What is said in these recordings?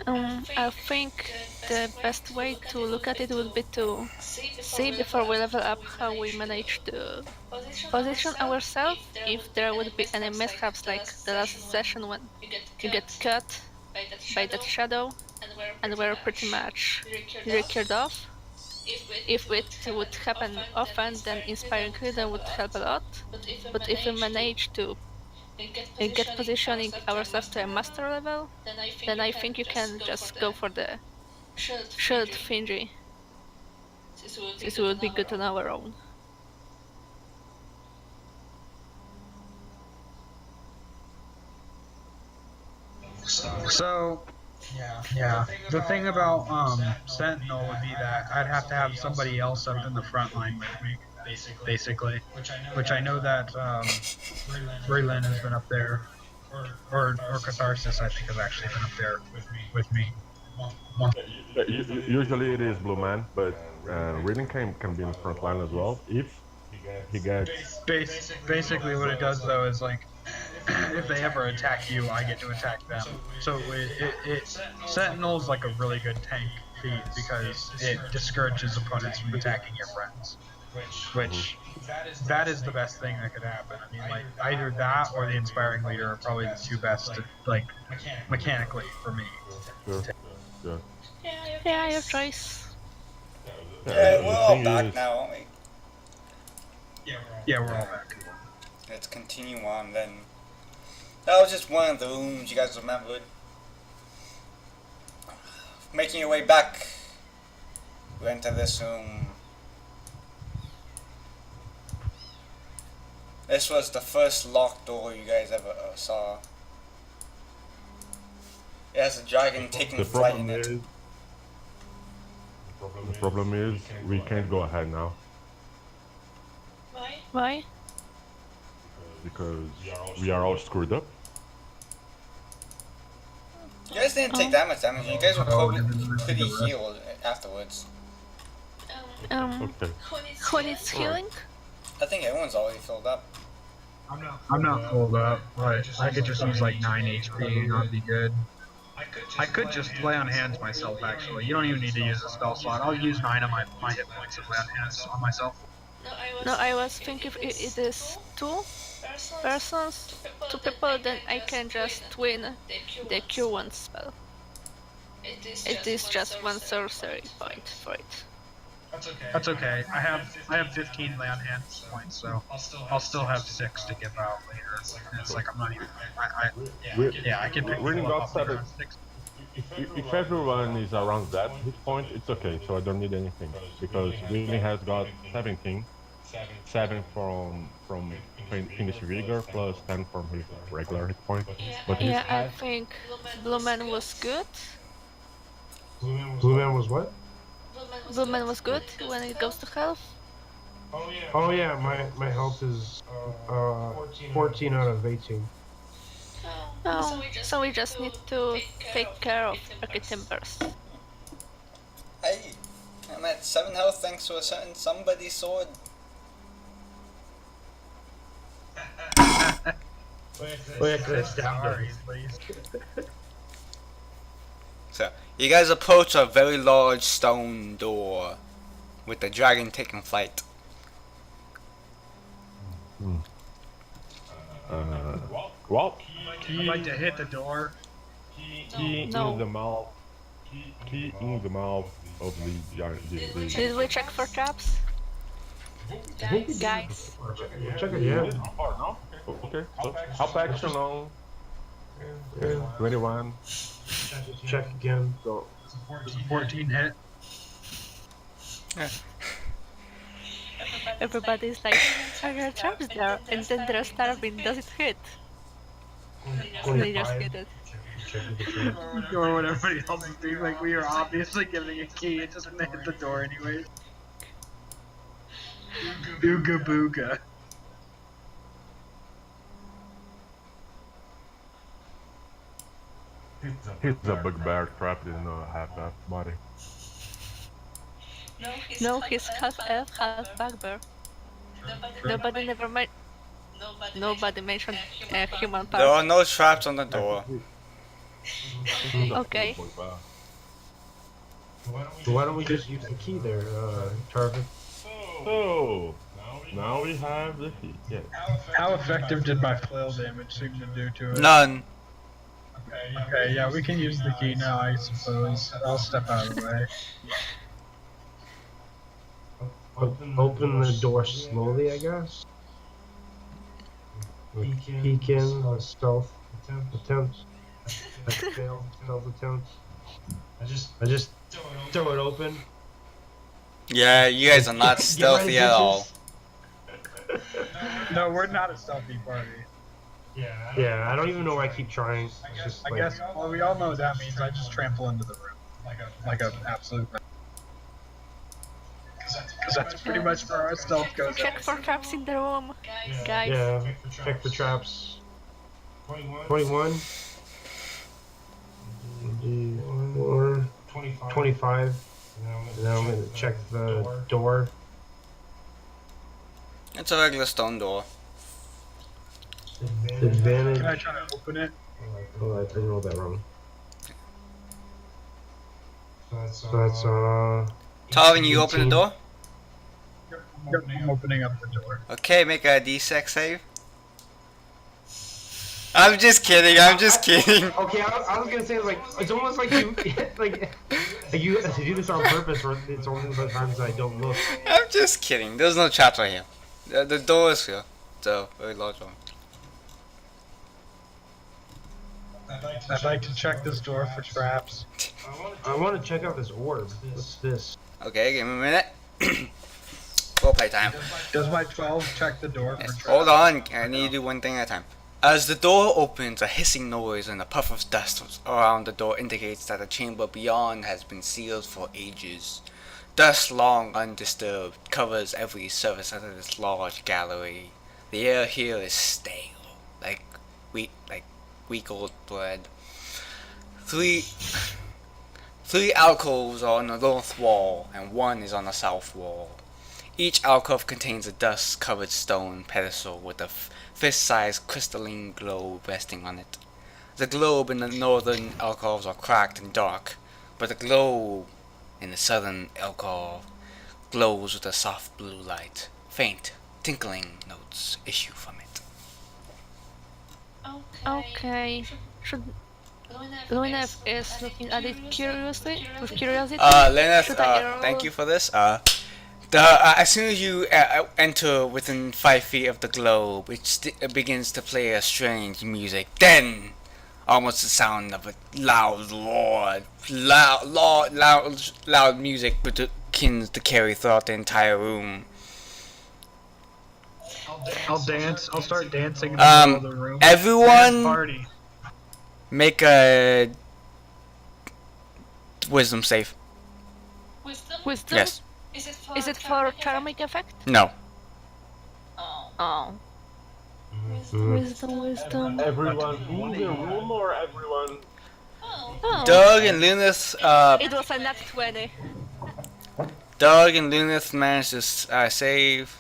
I think the best way to look at it would be to see before we level up how we manage to position ourselves if there would be any mishaps like the last session when you get cut by that shadow and were pretty much recurred off. If it would happen often, then inspiring leader would help a lot. But if we manage to get positioning ourselves to a master level, then I think you can just go for the shield Finji, since we would be good on our own. So, yeah, the thing about Sentinel would be that I'd have to have somebody else up in the front line with me, basically. Which I know that Braylon has been up there, or Catharsis, I think, has actually been up there with me. Usually it is Blue Man, but Reading can be in the front line as well if he gets. Basically, what it does though is like, if they ever attack you, I get to attack them. So Sentinel's like a really good tank feat because it discourages opponents from attacking your friends. Which that is the best thing that could happen. I mean, like either that or the inspiring leader are probably the two best, like mechanically for me. Sure. Yeah. Yeah, your choice. Yeah, the we're all thing back is- now, aren't we? Yeah, we're all back. Let's continue on then. That was just one of the rooms you guys remembered. Making your way back, we enter this room. This was the first locked door you guys ever saw. It has a dragon taking The flight problem in it. is. The problem is we can't go ahead now Why? because we are all screwed up. You guys didn't take that much damage. You guys were probably pretty healed afterwards. Okay. Who needs healing? I think everyone's already filled up. I'm not full up, but I could just use like 9 HP and I'd be good. I could just lay on hands myself, actually. You don't even need to use a spell slot. I'll use 9 of my hit points of lay on hands on myself. No, I was thinking if it is two persons, two people, then I can just win the Q1 spell. It is just one sorcery point for it. That's okay. I have 15 lay on hands points, so I'll still have 6 to give out later. And it's like I'm not even. I can pick Reading people got up later. 7. If everyone is around that hit point, it's okay. So I don't need anything because Reading has got 17, 7 from Fiendish Vigor plus 10 from his regular hit point. But Yeah, I think Blue Man was good. Blue Man was what? Blue Man was good when it goes to health. Oh yeah, my health is 14 out of 18. Oh, so we just need to take care of Rocky Timbers. Hey, I'm at 7 health thanks to a certain somebody's sword. So, you guys approach a very large stone door with the dragon taking flight. well, I'd like to hit the door. key No. in the mouth. Key in the mouth of the giant. Did we check for traps? Guys, Check it, yeah. Okay, so help action on 21. Check again. So It's a 14 hit. everybody's like, are there traps there? And then there's starving, does it hit? They just hit it. Or what everybody else is doing. Like, we are obviously giving a key. It's just gonna hit the door anyways. Ooga booga. he's a bugbear trapped in a half-elf body. No, he's half elf, half bugbear. Nobody mentioned human There part. are no traps on the door. Who's a Okay. fool boy, wow. So why don't we just use the key there, Tarvin? So now we have the key. Yes. How effective did my flail damage seem to do to it? None. Okay, yeah, we can use the key now, I suppose. I'll step out of the way. Open the door slowly, I guess. Peek in, stealth attempt. Fail, stealth attempt. I just throw it open. Yeah, you guys are not Get stealthy ready, at all. bitches. No, we're not a stealthy party. Yeah, I don't even know why I keep trying. It's just I like, guess, well, we all know what that means. I just trample into the room. Like a absolute. Because that's pretty much where our stealth goes. Check for traps in the room, guys. yeah, check for traps. 21. 25. And then I'm gonna check the door. It's a regular stone door. Advantage. Can I try to open it? Oh, I rolled that wrong. So that's Tarvin, you open the 18. door? Yep, I'm opening up the door. Okay, make a D6 save. I'm just kidding, I'm just kidding. Okay, I was gonna say like it's almost like you like you do this on purpose, or it's only the times I don't look. I'm just kidding. There's no traps right here. The door is here. It's a very large one. I'd like to check this door for traps. I want to check out this orb. What's this? Okay, give me a minute. Roleplay time. Does my 12 check the door for Yes, traps? hold on. I need to do one thing at a time. As the door opens, a hissing noise and a puff of dust around the door indicates that the chamber beyond has been sealed for ages. Dust, long undisturbed, covers every surface of this large gallery. The air here is stale, like week old bread. Three alcoves are on the north wall, and one is on the south wall. Each alcove contains a dust-covered stone pedestal with a fist-sized crystalline globe resting on it. The globe in the northern alcoves are cracked and dark, but the globe in the southern alcove glows with a soft blue light. Faint, tinkling notes issue from it. Okay. Should Lunef is looking at it curiously with curiosity. Lenneth, Should I roll? thank you for this. As soon as you enter within 5 feet of the globe, it begins to play a strange music. Then, almost the sound of a loud roar, loud music begins to carry throughout the entire room. I'll dance. I'll start dancing in the middle of the room. Everyone, Dance party. make a wisdom save. Wisdom? Yes. Is it for charming effect? No. Oh. Wisdom. Everyone in the room or everyone? Oh. Doug and Lunith, It was a nat 20. managed to save.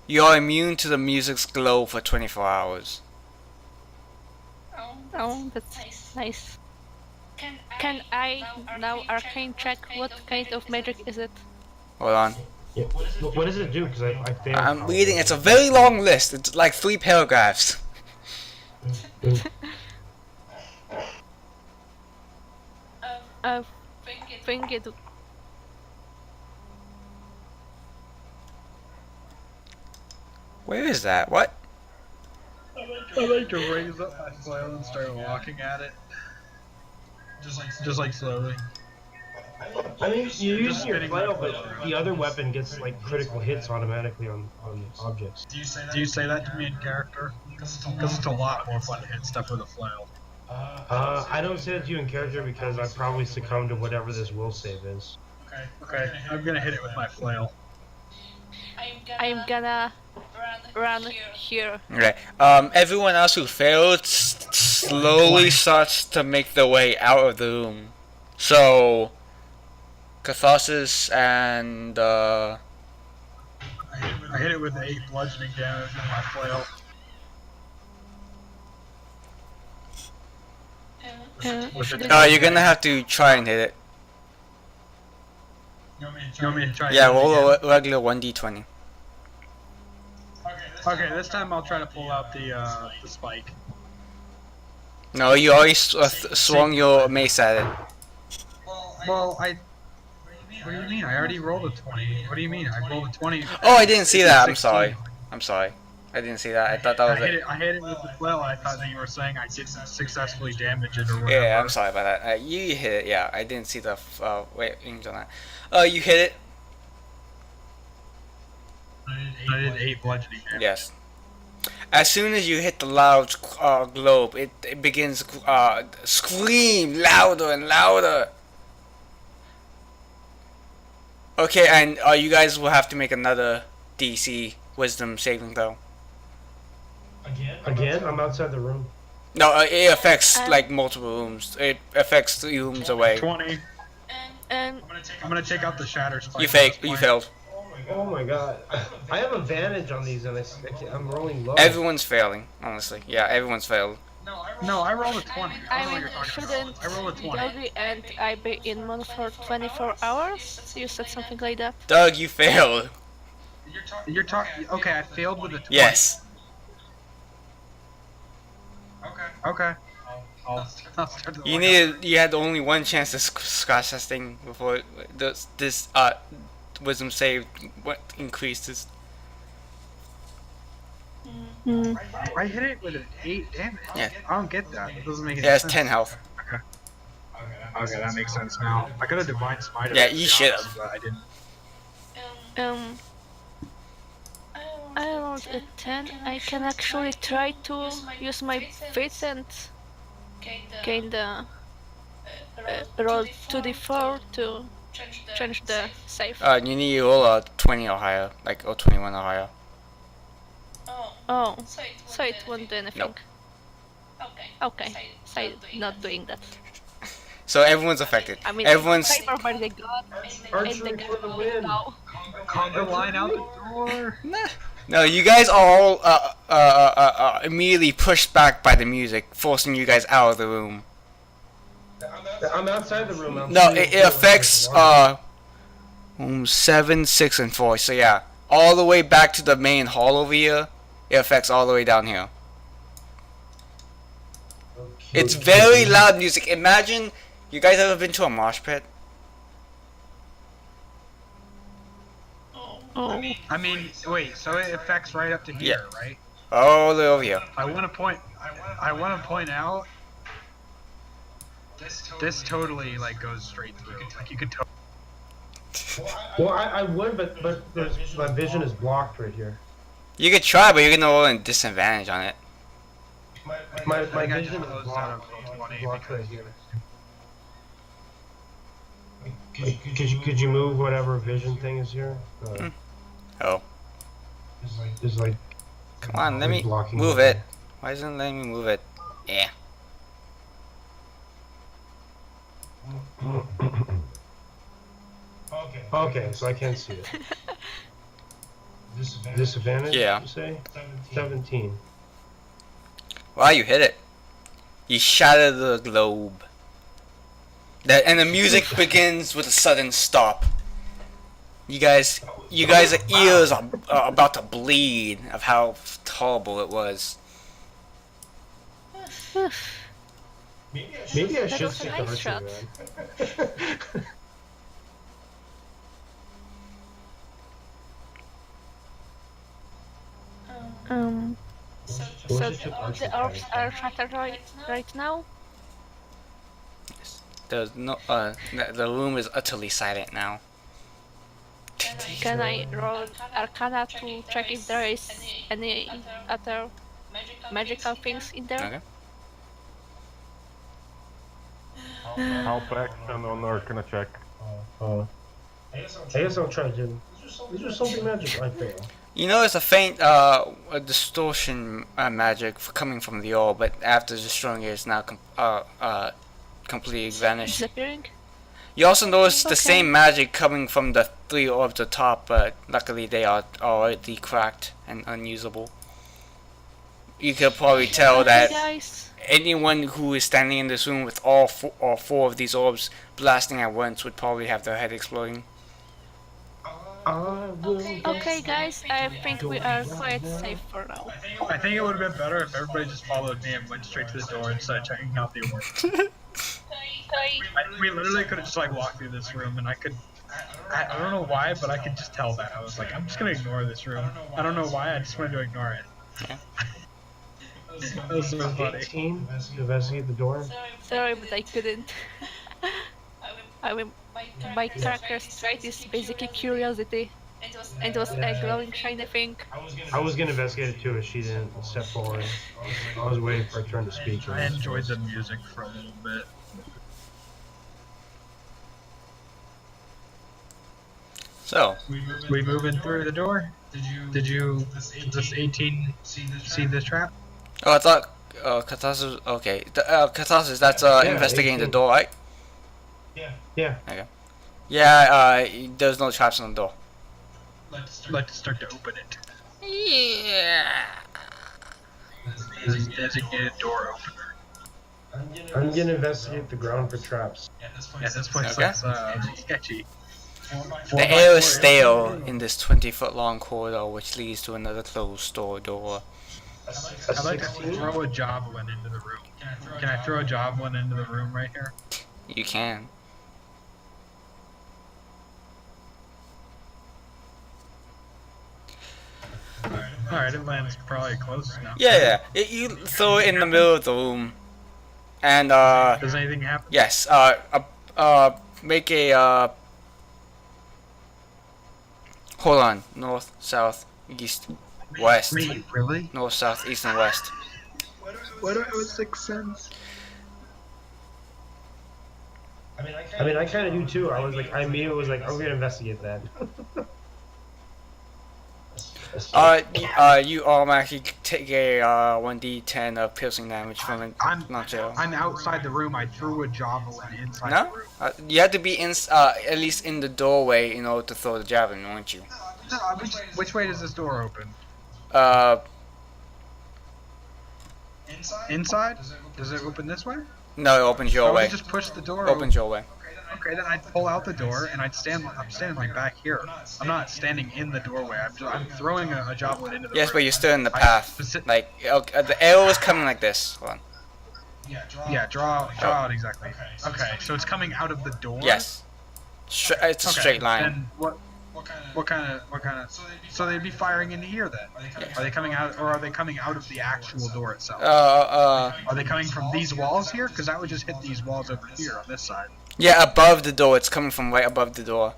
You are immune to the music's glow for 24 hours. Oh, that's nice. Can I now arcane check what kind of magic is it? Hold on. Yeah. What does it do? Because I failed. I'm reading. It's a very long list. It's like 3 paragraphs. I think it. Where is that? What? I like to raise up my flail and start walking at it. Just like slowly. I mean, you use Just your spinning flail, my but flail the other weapon gets like critical hits automatically on objects. Do you say that to me in character? Because it's a lot more fun to hit stuff with a flail. I don't say that to you in character because I probably succumb to whatever this will save is. Okay, I'm gonna hit it with my flail. I'm gonna run here. Okay. Everyone else who failed slowly starts to make their way out of the room. So, Catharsis and I hit it with 8 bludgeoning damage with my flail. Should You're gonna have to try and hit it. You want me to try? Yeah, it roll again? a regular 1d20. Okay, this time I'll try to pull out the spike. No, you already swung your mace at it. Well, What do you mean? I already rolled a 20. What do you mean? I rolled a 20. Oh, I didn't see It's a that. I'm 16. sorry. I'm sorry. I didn't see that. I thought that was it. I hit it with the flail. I thought that you were saying I didn't successfully damage it or whatever. Yeah, I'm sorry about that. You hit it. Yeah, I didn't see the range on that. You hit it. I did 8 bludgeoning damage. Yes. As soon as you hit the loud globe, it begins scream louder and louder. Okay, and you guys will have to make another DC Wisdom saving throw. Again? I'm outside the room. No, it affects like multiple rooms. It affects 3 rooms away. 20. And I'm gonna take out the shatter spike. You failed. Oh my god. I have advantage on these and I'm rolling low. Everyone's failing, honestly. Yeah, everyone's failed. No, I rolled a 20. I I don't know what mean, you're talking shouldn't about. I rolled a 20. Dobby and I be in one for 24 hours? You said something like that. Doug, you failed. You're talking. Okay, I failed with a 20. Yes. Okay. I'll start the You had only one chance to scratch this thing before this wisdom save increases. I hit it with an 8 damage. Yeah. I don't get that. It doesn't make any Yeah, it's sense. 10 health. Okay, that makes sense now. I could have divine smite. Yeah, you should have. But I didn't. Um, I rolled a 10. I can actually try to use my feet and gain the roll 2d4 to change the save. You need to roll a 20 or higher, or 21 or higher. Oh, so it won't do anything. Nope. Okay, so not doing that. So everyone's affected. I mean, Everyone's favor by the god, and Archery the for the god win. now. Conga line out the door. no. You guys are all immediately pushed back by the music, forcing you guys out of the room. I'm outside the room. I'm No, seeing it affects 7, 6, and 4. So yeah, all the way back to the main hall over here. It affects all the way down here. It's very loud music. Imagine, you guys ever been to a mosh pit? Oh, I mean, wait. So it affects right up to here, right? All the way over here. I want to point. I want to point out. This totally like goes straight through. Like you could. Well, I would, but my vision is blocked right here. You could try, but you're gonna roll a disadvantage on it. My I vision just is closed out blocked, of 20 blocked right because- here. Could you move whatever vision thing is here? Oh, There's like. come on, let me blocking move it. it. Why isn't it letting me move it? Yeah. Okay, so I can't see it. Disadvantage? Yeah. You say? 17. Wow, you hit it. You shatter the globe. And the music begins with a sudden stop. You guys' ears are about to bleed of how horrible it was. Maybe I That should was a stick nice to shot. archery, man. So Well, we should check the archery orbs first. are shattered right now. There's no the room is utterly silent now. Can I roll Arcana to check if there is any other magical things in there? Okay. Help action on Arcana check. I guess I'll try to. Is there something magical? I fail. You notice a faint a distortion magic coming from the orb, but after destroying it, it's now completely vanished. Disappearing? You also notice the Okay. same magic coming from the 3 orbs at the top, but luckily they are already cracked and unusable. you could probably tell Okay, that guys. anyone who is standing in this room with all four of these orbs blasting at once would probably have their head exploding. I will Okay, guys. I the think we door are right quite now. safe for now. I think it would have been better if everybody just followed me and went straight to the door instead of checking out the orb. We literally could have just like walked through this room, and I don't know why, but I could just tell that. I was like, I'm just gonna ignore this room. I don't know why, I just wanted to ignore it. Yeah. That was so funny. 18 to investigate the door. Sorry, but I couldn't. I mean, my character's trait is basically curiosity. And it was a glowing shiny thing. I was gonna investigate it too, if she didn't step forward. I was waiting for her turn to speak. I enjoyed the music for a little bit. So, We moving through the door? Did this 18 see the trap? oh, I thought Catharsis. Okay, Catharsis. That's investigating the 18. door, right? Yeah. Yeah. There's no traps on the door. I'd like to start to open it. Yeah. There's a designated door opener. I'm gonna investigate the ground for traps. Yeah, this place Okay. looks sketchy. The air is stale in this 20-foot long corridor, which leads to another closed store door. I'd like to throw a javelin into the room. Can I throw a javelin into the room right here? You can. Alright, it lands probably close enough. Yeah. You throw it in the middle of the room, and Does anything happen? yes. Make a Hold on. North, south, east, west. Wait, really? North, south, east, and west. What do I have a sixth sense? I mean, I kind of do too. I immediately was like, I'm gonna investigate that. You automatically take a 1d10 of piercing damage from it. I'm outside the room. I threw a javelin inside No? the room. You have to be at least in the doorway in order to throw the javelin, won't you? Which way does this door open? Inside? Does it open this way? No, it opens your Or we way. just push the door Opens your way. Okay, then I'd pull out the door and I'm standing like back here. I'm not standing in the doorway. I'm throwing a javelin into the Yes, room. but you're still in the I path. speci- Like, the arrow is coming like this. Hold on. Yeah, draw out exactly. Okay, so it's coming out of the door? Yes. It's a Okay, straight line. Then what kind of so they'd be firing into here then? Are they coming out, or are they coming out of the actual door itself? Are they coming from these walls here? Because that would just hit these walls over here on this side. Yeah, above the door. It's coming from right above the door.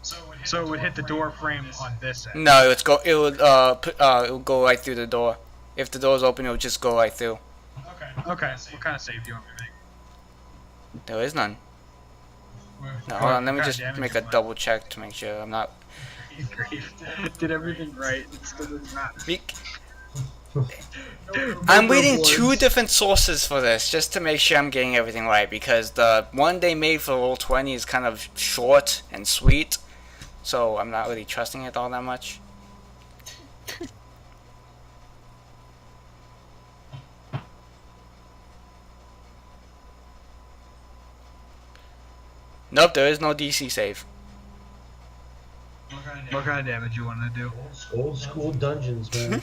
So it would hit the door frame on this end. No, it would go right through the door. If the door's open, it would just go right through. Okay, what kind of save do you want me to make? There is none. No, hold on, let me What kind just of damage make you a want? double check to make sure I'm not. Did everything right. It still doesn't matter. I'm reading two different sources for this just to make sure I'm getting everything right, because the one they made for Roll20 is kind of short and sweet, so I'm not really trusting it all that much. Nope, there is no DC save. What kind of damage you want to do? Old school dungeons, man.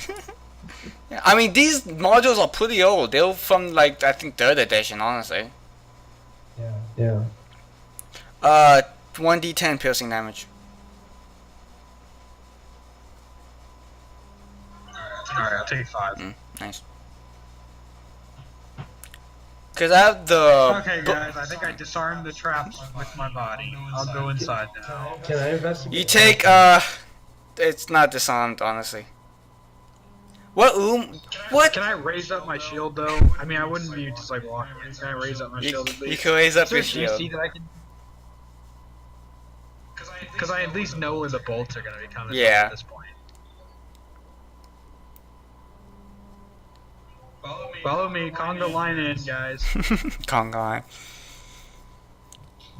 Yeah, I mean, these modules are pretty old. They're from, like, I think 3rd edition, honestly. Yeah. 1d10 piercing damage. Alright, I'll take 5. Nice. Because I have the... Okay, guys, I think I disarmed the trap with my body. I'll go inside now. Can I investigate? You take, it's not disarmed, honestly. What room? What? Can I raise up my shield, though? I mean, I wouldn't be just, like, walking. Can I raise up my You, shield at you least? can raise up Is there your a shield. DC that I can... Because I at least know where the bolts are going to be coming from Yeah. at this point. Follow me, conga line in, guys. Conga.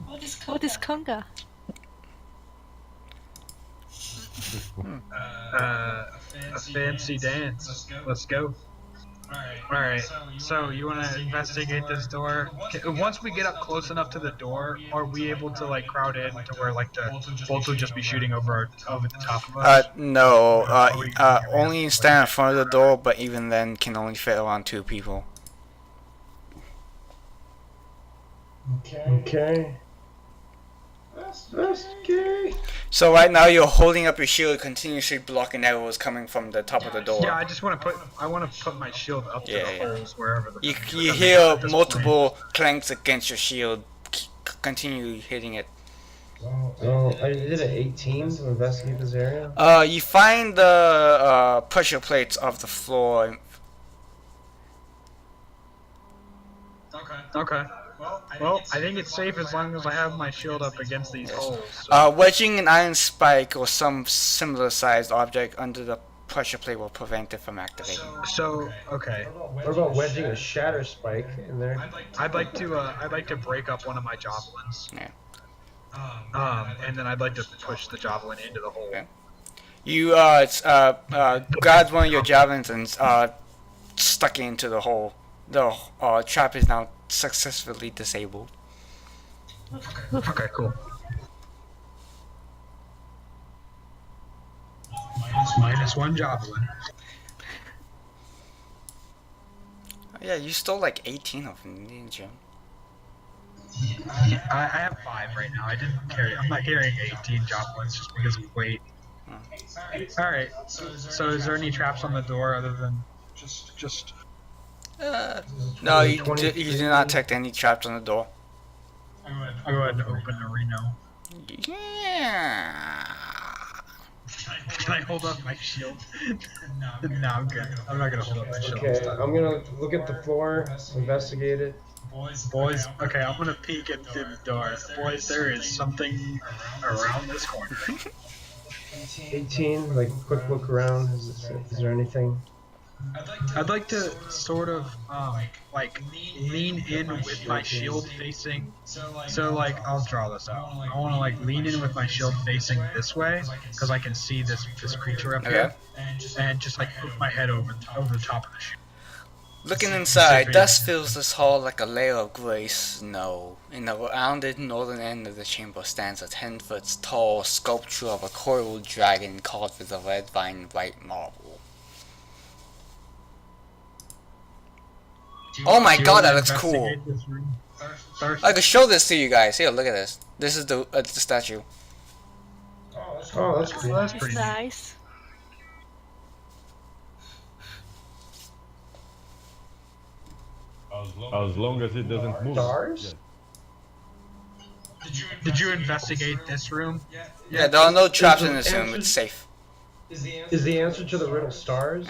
What is conga? A fancy dance. Let's go. Alright, so you want to investigate this door? Once we get up close enough to the door, are we able to like crowd in to where like the bolts would just be shooting over the top of us? No. Are we gonna get Only stand in front of the door, but even then can only fit around 2 people. Okay. That's okay. So right now you're holding up your shield, continuously blocking arrows coming from the top of the door. Yeah, I just want to put my shield up to the holes wherever the. You hear multiple clanks against your shield. Continue hitting it. Well, I did an 18 to investigate this area. You find the pressure plates of the floor. Okay. Well, I think it's safe as long as I have my shield up against these holes. Wedging an iron spike or some similar sized object under the pressure plate will prevent it from activating. So okay. What about wedging a shatter spike in there? I'd like to break up one of my javelins. Yeah. And then I'd like to push the javelin into the hole. Okay. You grabbed one of your javelins and stuck it into the hole. The trap is now successfully disabled. Okay, cool. Minus 1 javelin. Yeah, you stole like 18 of them, didn't you? I have 5 right now. I'm not carrying 18 javelins just because of weight. Alright, so is there any traps on the door other than just... No, you do not detect any traps on the door. I'll go ahead and open the Reno. Yeah. Can I hold up my shield? No, I'm good. I'm not gonna hold up my shield. Okay, I'm gonna look at the floor, investigate it. Boys, okay, I'm gonna peek into the door. Boys, there is something around this corner. 18, like quick look around. Is there anything? I'd like to sort of like lean in with my shield facing. So like I'll draw this out. I want to like lean in with my shield facing this way because I can see this creature up here, and just like put my head over the top of the shield. Looking inside, dust fills this hall like a layer of grey snow. In the rounded northern end of the chamber stands a 10-foot tall sculpture of a coiled dragon carved with a red vine white marble. Oh my god, that looks cool. I could show this to you guys. Here, look at this. This is the statue. Oh, that's cool. That's It's pretty neat. nice. As long as it doesn't move. Stars? Did you investigate this room? Yeah, there are no traps in this room. It's safe. Is the answer to the riddle stars?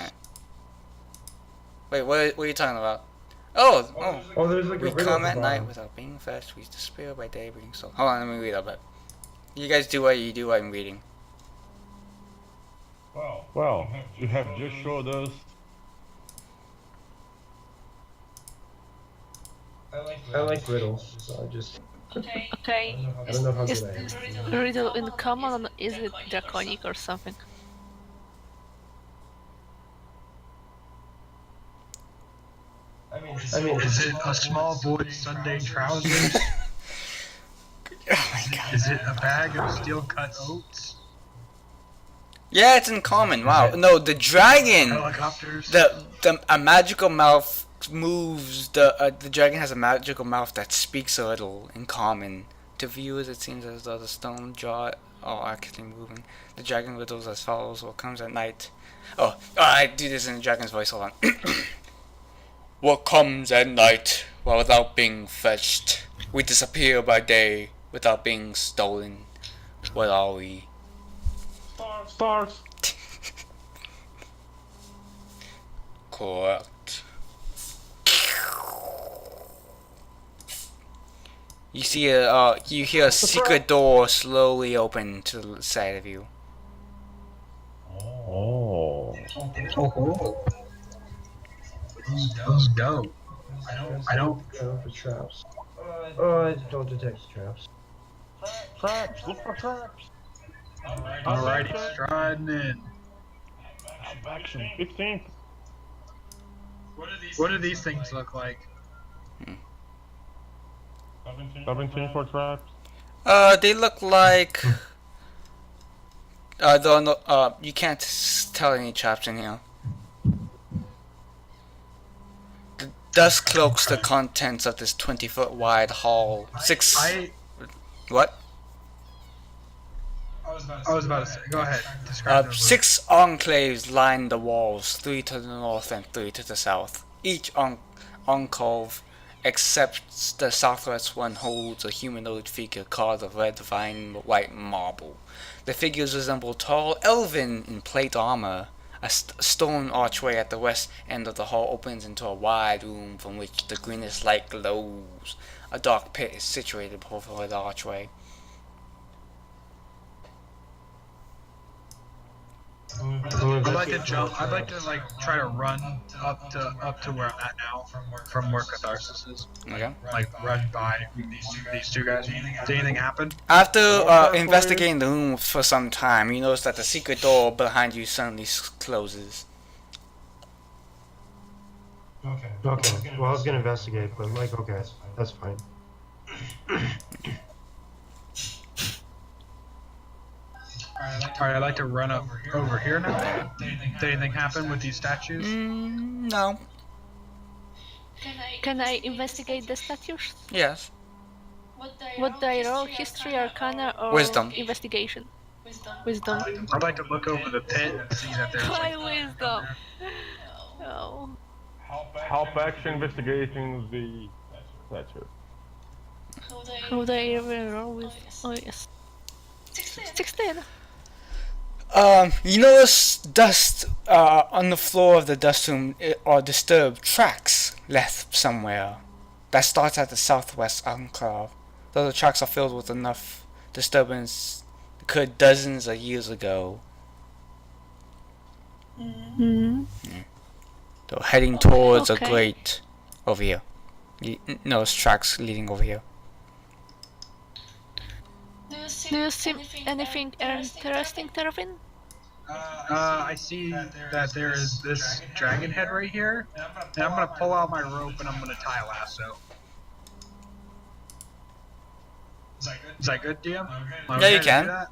Wait, what are you talking about? Oh. Oh, there's like a We riddle come at at the night bottom. without being fetched. We despair by day, being so. Hold on, let me read a bit. You guys do what you do while I'm reading. Well, you have just showed us. I like riddles, so I just Okay. I don't know how Is good I am. this riddle in common or is it draconic or something? I mean, Is it a small boy's Sunday trousers? Oh my god. Is it a bag of steel-cut oats? Yeah, it's in common. Wow. No, the dragon. Helicopters? A magical mouth moves. The dragon has a magical mouth that speaks a little in common. To viewers, it seems as though the stone jaw are actually moving. The dragon riddles as follows: what comes at night? I do this in the dragon's voice. Hold on. What comes at night without being fetched? We disappear by day without being stolen. What are we? Stars. Correct. You see you hear a secret door slowly open to the side of you. Oh. Oh. Those dope. I don't. for traps. Oh, I don't detect traps. Traps. Look for traps. Alrighty, striding in. Action. 15. What do these things look like? 17 for traps. They look like. You can't tell any traps in here. The dust cloaks the contents of this 20-foot wide hall. What? I was about to say. Go ahead. Describe those. 6 enclaves line the walls, 3 to the north and 3 to the south. Each enclave, except the southwest one, holds a humanoid figure carved of red vine white marble. The figures resemble tall elven in plate armor. A stone archway at the west end of the hall opens into a wide room from which the greenish light glows. A dark pit is situated before the archway. I'd like to jump. I'd like to try to run up to where I'm at now, from where Catharsis is. Okay. Like run by these two guys. Did anything happen? After investigating the room for some time, you notice that the secret door behind you suddenly closes. Okay. Well, I was gonna investigate, but like, okay, that's fine. Alright, I'd like to run up over here now. Did anything happen with these statues? No. Can I investigate the statues? Yes. What do I roll? History, Arcana, or Wisdom. Investigation? Wisdom. I'd like to look over the pit and see that there's My wisdom. Oh. Help action investigating the statue. How would I even roll with? Oh yes. 16. You notice dust on the floor of the dust room, or disturbed tracks left somewhere. That starts at the southwest enclave. Though the tracks are filled with enough disturbance occurred dozens of years ago. So heading towards a grate over here. You notice tracks leading over here. Do you see anything interesting, Tervin? I see that there is this dragon head right here, and I'm gonna pull out my rope and I'm gonna tie a lasso. Is that good, DM? Yeah, you to can. do that?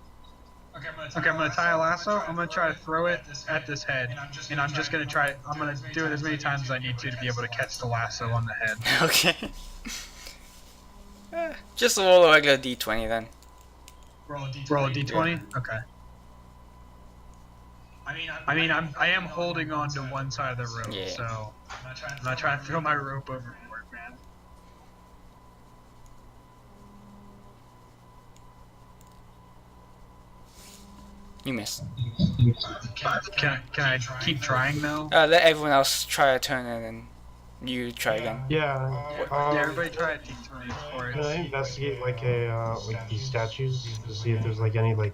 Okay, I'm gonna tie a lasso. I'm gonna try to throw it at this head, and I'm just gonna try. I'm gonna do it as many times as I need to be able to catch the lasso on the head. Okay. Just roll a regular d20 then. Roll a d20. Okay. I am holding on to one side of the rope, Yeah. so I'm not trying to throw my rope overboard, man. You missed. Can I keep trying though? Let everyone else try a turn and then you try again. Yeah. Yeah, everybody try a d20 for Can I it. investigate like these statues to see if there's like anything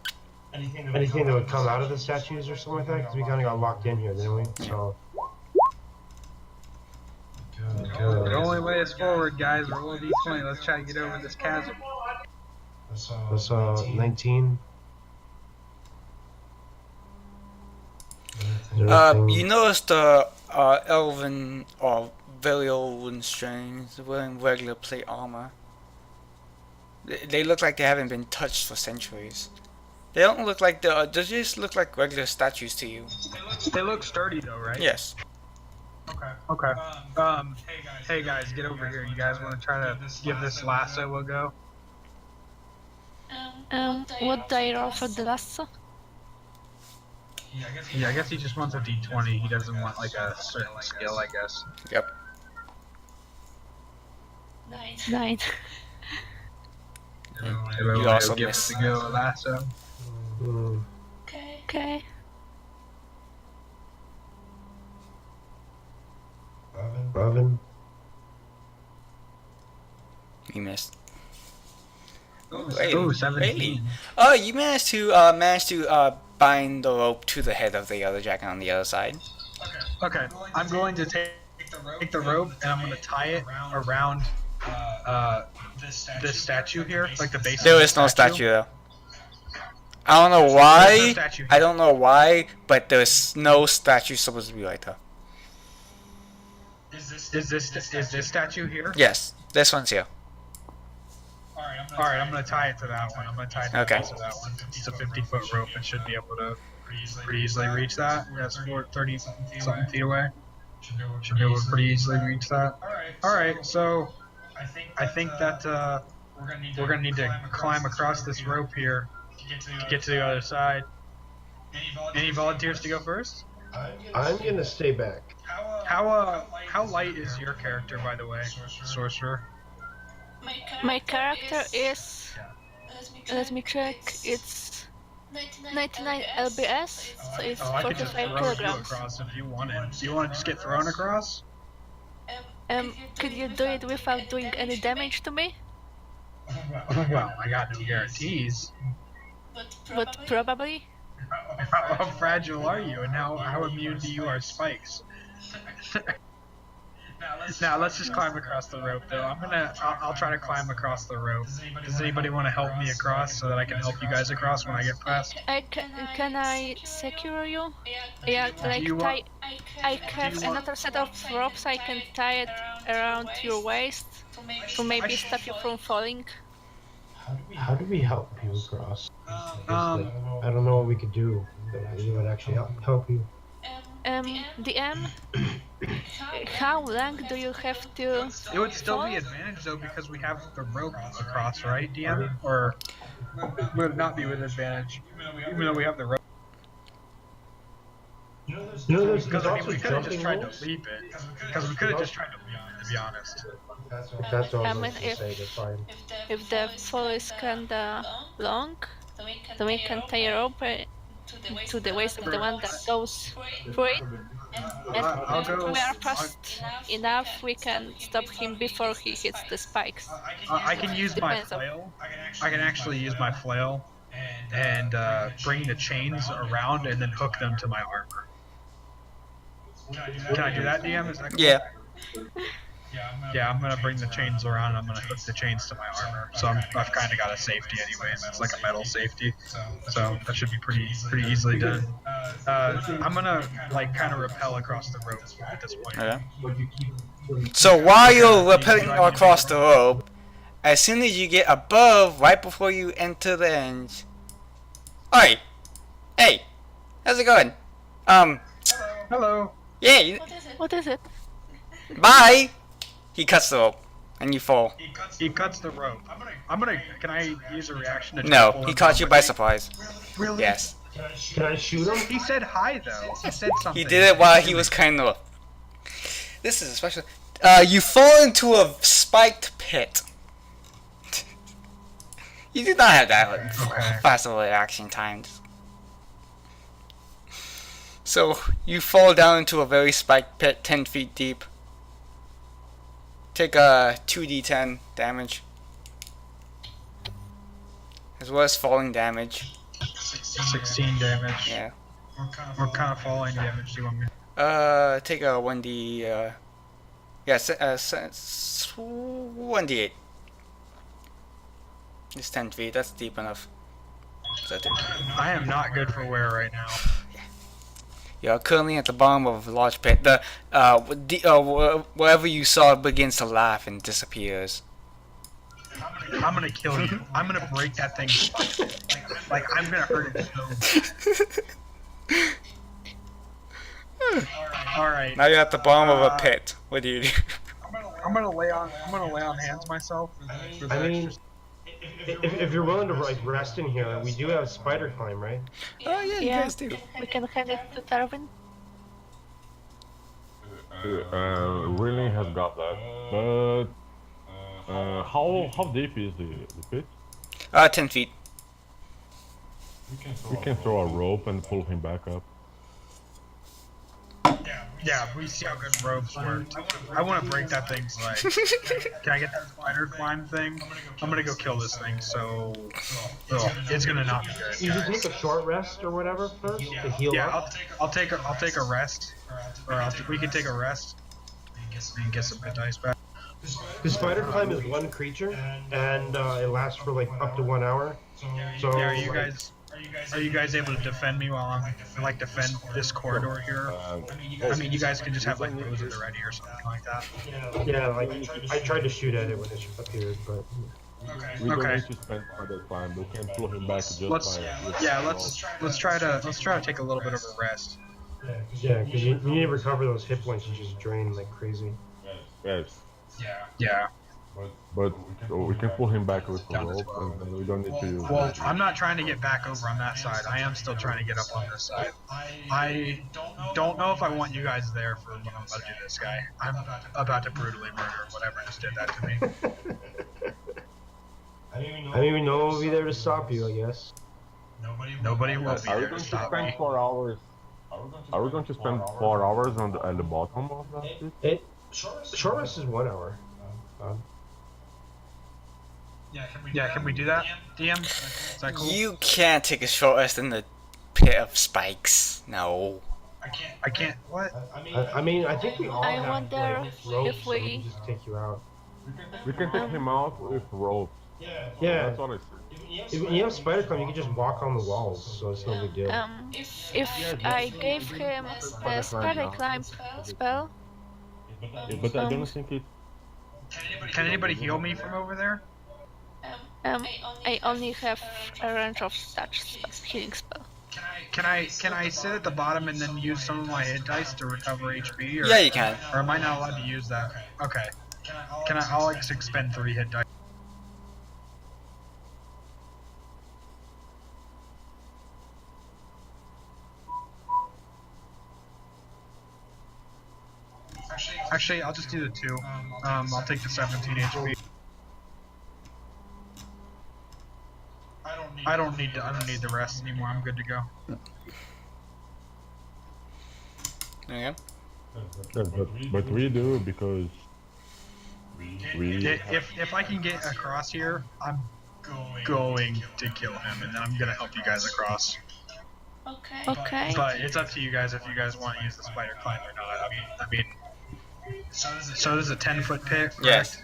that would come out of the statues or something like that? Because we kind of got locked in here, didn't we? So. The only way is forward, guys. Roll a d20. Let's try to get over this chasm. That's 19. You notice the elven or very old strains wearing regular plate armor. They look like they haven't been touched for centuries. They don't look like they just look like regular statues to you. They look sturdy though, right? Yes. Okay. Hey guys, get over here. You guys want to try to give this lasso a go? What do I roll for the lasso? Yeah, I guess he just wants a d20. He doesn't want like a certain skill, I guess. Yep. 9. You also give miss. it a go, lasso. Okay. 11. You missed. Oh, 17. Oh, you managed to bind the rope to the head of the other dragon on the other side. Okay, I'm going to take the rope and I'm going to tie it around this statue here, like the base. There of the is no statue though. I don't know why. There's no statue here. I don't know why, but there's no statue supposed to be right there. Is this statue here? Yes, this one's here. Alright, I'm gonna tie it to that one. I'm gonna tie it to Okay. the base of that one. It's a 50-foot rope. It should be able to pretty easily reach that. That's 30 something feet away. Should be able to pretty easily reach that. Alright, so I think that we're gonna need to climb across this rope here to get to the other side. Any volunteers to go first? I'm gonna stay back. How light is your character, by the way, sorcerer? My character is. Let me check. It's 99 lbs, so it's Oh, I could just 45 throw you kilograms. across if you wanted. Do you want to just get thrown across? Could you do it without doing any damage to me? Well, I got no guarantees. But probably. How fragile are you, and how immune to you are spikes? Now let's just climb across the rope, though. I'll try to climb across the rope. Does anybody want to help me across so that I can help you guys across when I get past? Can I secure you? Yeah, like you tie. want- I have another set of ropes. I can tie it around your waist to maybe stop you from falling. How do we help you across? Um, I don't know what we could do that would actually help you. DM, how long do you have to? It would still be advantage though because we have the rope across, right, DM? Or would it not be with advantage, even though we have the rope? There's Because I mean, also we could have just jumping tried rules. to leap it. Because we could have just tried to leap it, to be honest. If that's all I I was mean, to say, that's fine. if the fall is kinda long, then we can tie a rope to the waist of the one that goes through it. And I'll if go. we are fast enough, we can stop him before he hits the spikes. I can use my Depends on- flail. I can actually use my flail and bring the chains around and then hook them to my armor. Can I do that, DM? Is that cool? Yeah. Yeah, I'm gonna bring the chains around. I'm gonna hook the chains to my armor. So I've kind of got a safety anyways. It's like a metal safety. So that should be pretty easily done. I'm gonna like kind of rappel across the rope at this point. Okay. So while you're rappelling across the rope, as soon as you get above, right before you enter the end. Oi! Hey! How's it going? Hello. Yeah, you, What is it? bye! He cuts the rope, and you fall. He cuts the rope. Can I use a reaction to try to No, pull he him caught down you with by me? surprise. Really? Yes. Can I shoot him? He said hi though. He said something. He did it while he was kind of... This is a special... you fall into a spiked pit. You do not have that Okay. fast of reaction times. So, you fall down into a very spiked pit, 10 feet deep. Take a 2d10 damage. As well as falling damage. 16 damage. Yeah. What kind of falling damage do you want me? Take a 1d, yeah, 1d8. It's 10 feet, that's deep enough. So I am not good for wear right now. you're currently at the bottom of a large pit. Wherever you saw begins to laugh and disappears. I'm gonna kill you. I'm gonna break that thing. Like I'm gonna hurt it. All right. Now you're at the bottom of a pit. What do you do? I'm gonna lay on hands myself. I mean, if you're willing to like rest in here, we do have spider climb, right? Oh yeah, you Yeah. guys do. We can hand it to Tarvin. Really has got that, but how deep is the pit? 10 feet. We can throw a rope and pull him back up. Yeah, we see how good ropes work. I want to break that thing's leg. Can I get that spider climb thing? I'm gonna go kill this thing. So, it's gonna not be good. You can take a short rest or whatever first to heal Yeah, up. I'll take a rest, or we can take a rest and get some hit dice back. The spider climb is one creature, and it lasts for like up to 1 hour. So Yeah, like, Are you guys able to defend me while I'm like defend this corridor here? I mean, you guys can just have like bows at the ready or something like that. Yeah, like I tried to shoot at it when it appeared, but We don't Okay. need to spend spider climb. We can pull him back just Let's let's try to take a little bit of a rest. yeah, because you need to recover those hit points you just drained like crazy. Yes, Yeah. but we can pull him back with a Down this rope, way. and then we don't need to use Well, magic. I'm not trying to get back over on that side. I am still trying to get up on this side. I don't know if I want you guys there for when I'm about to do this guy. I'm about to brutally murder whatever just did that to me. I don't even know we'll be there to stop you, I guess. Nobody will be Are we there going to to stop spend me. 4 hours? Are we going to spend 4 hours on at the bottom of that pit? Short rest is 1 hour. Yeah, can we do that, DM? Is that cool? You can't take a short rest in the pit of spikes. No. I can't. What? I mean, I think we all I have wonder like, ropes if so we we- can just take you out. We can take him out with rope. Yeah, That's what I said. if you have spider climb, you can just walk on the walls, so it's no big deal. If I gave him a spider climb spell, Yeah, but I don't think it. Can anybody heal me from over there? I only have a range of touch healing spell. Can I sit at the bottom and then use some of my hit dice to recover HP? Or, Yeah, you can. Or am I not allowed to use that? Okay. I'll like expend 3 hit dice. Actually, I'll just do the 2. I'll take the 17 HP. I don't need the rest anymore. I'm good to go. There you Yes, but we do because we. If I can get across here, I'm going to kill him, and then I'm gonna help you guys across. Okay. But it's up to you guys if you guys want to use the spider climb or not. I mean, so this is a 10-foot pit, correct? Yes.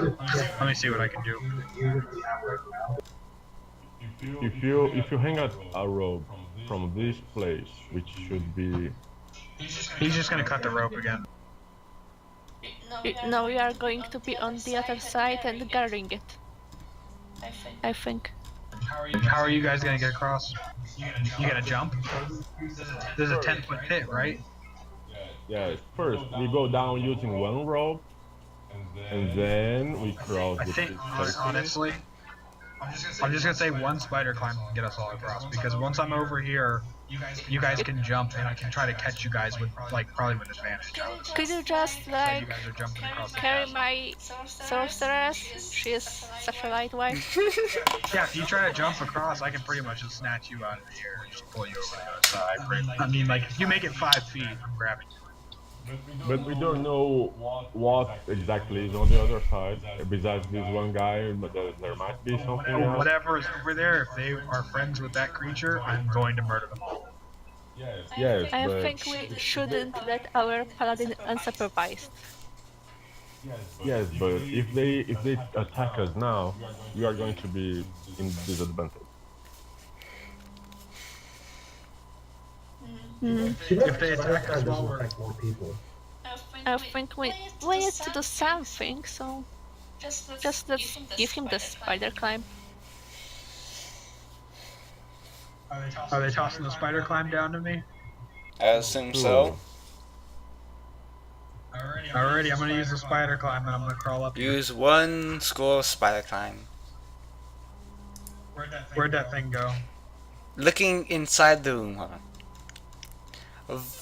Let me see what I can do. If you hang out a rope from this place, which should be. He's just gonna cut the rope again. No, we are going to be on the other side and guarding it. I think. How are you guys gonna get across? You gonna jump? There's a 10-foot pit, right? Yeah, first we go down using one rope, and then we cross I the think, honestly, I'm just gonna say one spider climb can get us all across, because once I'm over here, you guys can jump, and I can try to catch you guys with, like, probably with advantage. Could you just You like guys are jumping across the carry chasm. my sorceress? She is such a lightweight. Yeah, if you try to jump across, I can pretty much just snatch you out of the air and just pull you over to the other side. I mean, like, if you make it 5 feet, I'm grabbing you. But we don't know what exactly is on the other side. Besides this one guy, but there might be something else. Whatever is over there, if they are friends with that creature, I'm going to murder them all. Yes, I but think we shouldn't let our paladin unsupervised. yes, but if they attack us now, we are going to be in disadvantage. If they attack us while we're... affect more people. I think we need to do something, so just let's give him the spider climb. Are they tossing the spider climb down to me? I assume so. Alrighty, I'm gonna use the spider climb and I'm gonna crawl up here. Use 1 score of spider climb. Where'd that thing go? Looking inside the room, hold on.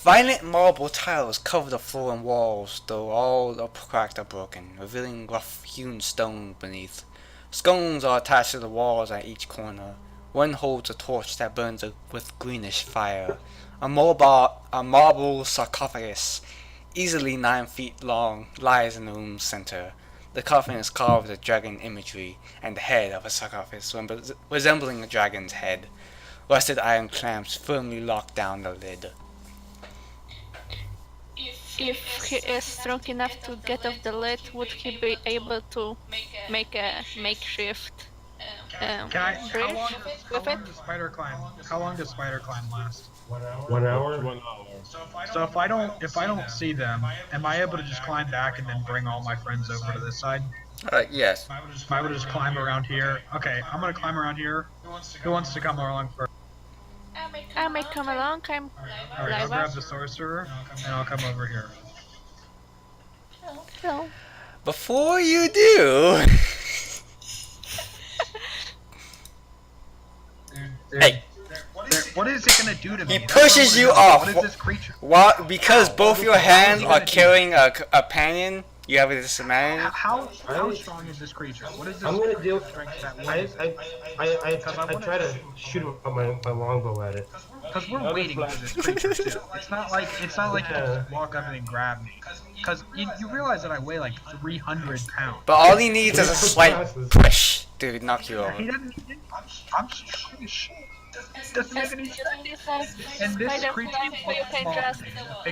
Violent marble tiles cover the floor and walls, though all are cracked or broken, revealing rough-hewn stone beneath. Scones are attached to the walls at each corner. One holds a torch that burns with greenish fire. A marble sarcophagus, easily 9 feet long, lies in the room's center. The coffin is carved with dragon imagery, and the head of a sarcophagus resembling a dragon's head. Rusted iron clamps firmly lock down the lid. If he is strong enough to get off the lid, would he be able to make a makeshift Can I? bridge How with it. long does spider climb? How long does spider climb last? 1 hour. 1 hour. So if I don't see them, am I able to just climb back and then bring all my friends over to this side? Yes. Am I able to just climb around here? Okay, I'm gonna climb around here. Who wants to come along first? I may come along. I'm All right, I'll live. grab the sorcerer and I'll come over here. Hello. Before you do, hey, What is it gonna do to me? he That's what I pushes wanna you know. off. What is this creature? Because both your hands are carrying a companion, you have a disadvantage. How strong is this creature? What is this? I'm gonna deal. strength that I wins? I try to shoot my longbow at it. Because we're waiting for this creature too. It's not like you just walk up and grab me. Because you realize that I weigh like 300 pounds. But all he needs is a slight push to knock you He over. doesn't need it. I'm strong as shit. Doesn't make any sense. And this Spider creature climb, so you can just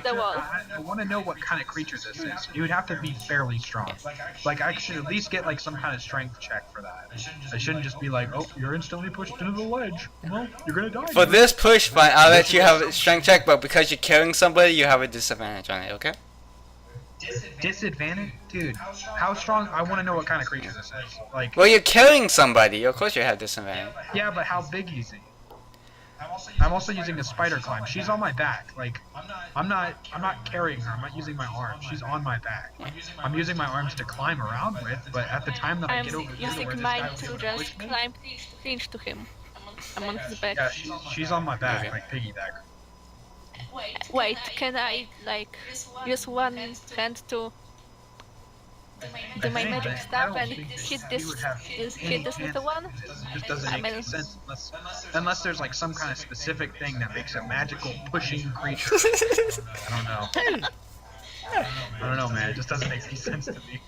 the wall. I want to know what kind of creature this is. You would have to be fairly strong. Like I should at least get like some kind of strength check for that. I shouldn't just be like, oh, you're instantly pushed into the ledge. Well, you're gonna die. For this push, fine, I'll let you have a strength check, but because you're carrying somebody, you have a disadvantage on it, okay? Disadvantage, dude. How strong? I want to know what kind of creature this is. Like, Well, you're carrying somebody, of course you have disadvantage. yeah, but how big is he? I'm also using the spider climb. She's on my back. Like, I'm not carrying her. I'm not using my arms. She's on my back. I'm using my arms to climb around with, but at the time that I I'm get over here to where using this mine guy to will just push me, climb clinch to him. I'm on his back. yeah, she's on my back, Okay. like piggyback. Wait, can I like use one hand to do my magic stuff and hit this with the one? It just doesn't I make mean- any sense unless there's like some kind of specific thing that makes a magical pushing creature. I don't know. I don't know, man. It just doesn't make any sense to me.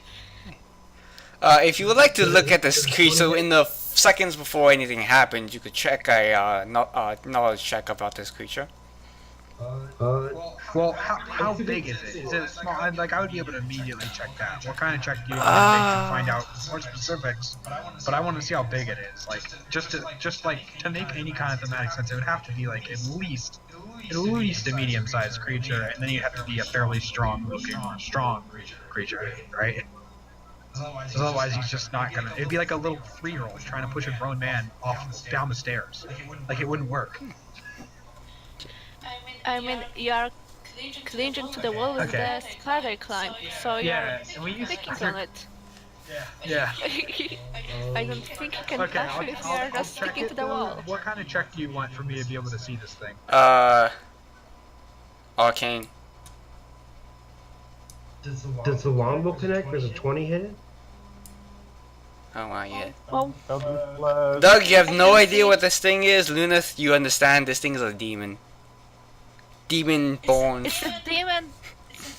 If you would like to look at this creature in the seconds before anything happens, you could check a knowledge check about this creature. Well, how big is it? Is it small? I would be able to immediately check that. What kind of check do you want to make to find out more specifics? But I want to see how big it is. Like, just to make any kind of thematic sense, it would have to be like at least a medium-sized creature, and then you'd have to be a fairly strong creature, right? 'Cause otherwise, he's just not gonna. It'd be like a little 3-year-old trying to push a grown man down the stairs. Like, it wouldn't work. I mean, you are clinging to the wall with Okay. the spider climb, so Yeah, you're and we use sticking spider- on it. Yeah. I don't think you can Okay, touch it if you are I'll just check sticking it to the though. wall. What kind of check do you want for me to be able to see this thing? Arcane. Does the longbow connect? Does a 20 hit it? Oh wow, yeah. Well, Doug, you have no idea what this thing is. Lunith, you understand this thing is a demon. Demon born. it's a demon.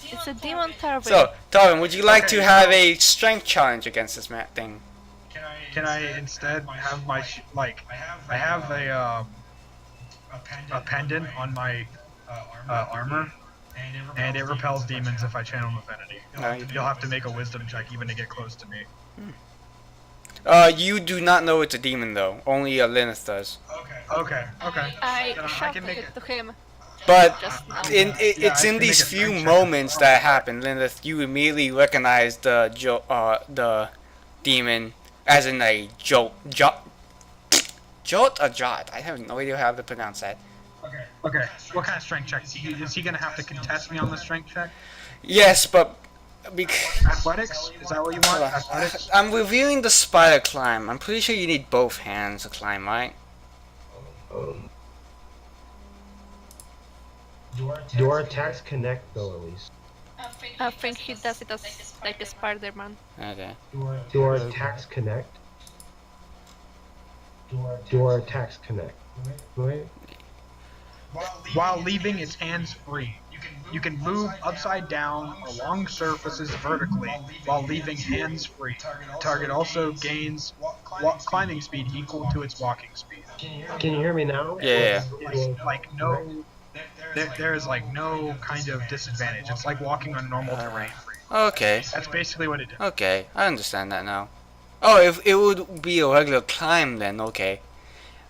It's a demon turbine. So, Tarvin, would you like to Okay, have a strength challenge against this thing? Can I instead have my I have a pendant on my armor, and it repels demons if I channel Affinity. No, you You'll have to make a wisdom check even to get close to me. You do not know it's a demon though. Only Linus does. Okay. I Then I shouted can make it to him. But Just now. it's I in can these make a few strength check. moments that happen, Linus, you immediately recognize the demon as in a jolt or jot. I have no idea how to pronounce that. Okay. What kind of strength check? Is he gonna have to contest me on the strength check? Yes, but Athletics? Is that what you want? Athletics? I'm reviewing the spider climb. I'm pretty sure you need both hands to climb, right? Do our attacks connect though at least? I think he does it as like a Spider-Man. Okay. Do our attacks connect? Do our attacks connect? Right? While leaving its hands free. You can move upside down along surfaces vertically while leaving hands free. Target also gains climbing speed equal to its walking speed. Can you hear me now? Yeah. Like no, there is like no kind of disadvantage. It's like walking on normal terrain. Okay. That's basically what it is. Okay, I understand that now. Oh, if it would be a regular climb, then okay.